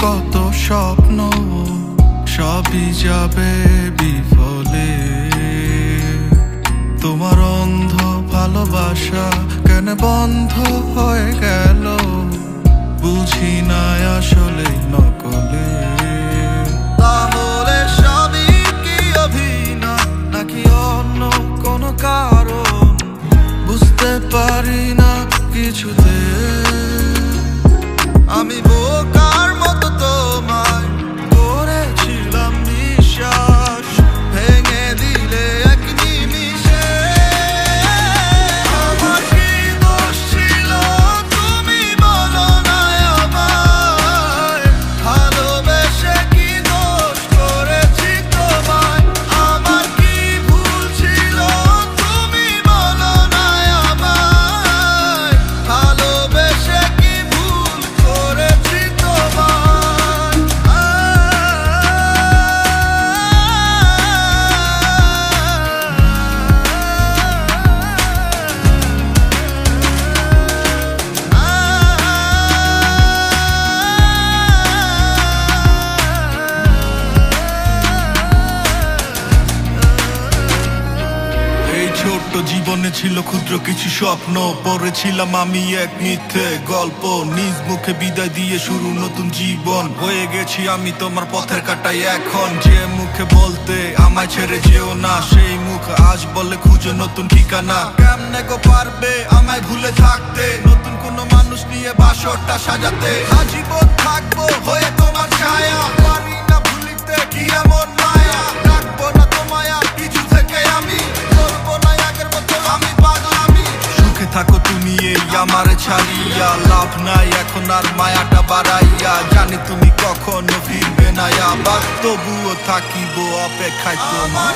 কত স্বপ্ন সবই যাবে বিফলে। তোমার অন্ধ ভালোবাসা কেন বন্ধ হয়ে গেল, বুঝি না আসলে নকলে। তাহলে সবই কি অভিনয় নাকি অন্য কোনো কারণ, বুঝতে পারি না কিছুতে। আমি বোকার মতো তোমায় করেছিলাম বিশ্বাস, ভেঙে দিলে এক নিমিষে। আমার কি দোষ ছিল তুমি বলো না আমায়, ভালোবেসে কি দোষ করেছি তোমায়। আমার কি ভুল ছিল তুমি বলো না আমায়, ভালোবেসে কি ভুল করেছি তোমায়। এই ছোট্ট জীবনে ছিল ক্ষুদ্র কিছু স্বপ্ন, পড়েছিলাম আমি এক মিথ্যে গল্প। নিজ মুখে বিদায় দিয়ে শুরু নতুন জীবন, হয়ে গেছি আমি তোমার পথের কাটাই এখন। যে মুখে বলতে আমায় ছেড়ে যেও না, সেই মুখ আজ বলে খুঁজো নতুন ঠিকানা। কেমনে গো পারবে আমায় ভুলে থাকতে, নতুন কোনো মানুষ নিয়ে বাসরটা সাজাতে। আজীবন থাকবো হয়ে তোমার ছায়া, পারি না ভুলিতে কি এমন মায়া। রাখবো না তোমায় আর কিছু থেকে আমি, করবো না আগের মতো আমি পাগলামি। সুখে থাকো তুমি এই আমারে ছাড়িয়া, লাভ নাই এখন আর মায়াটা বাড়াইয়া। জানি তুমি কখনো ফিরবে না আবার, তবুও থাকিব অপেক্ষায় তোমার।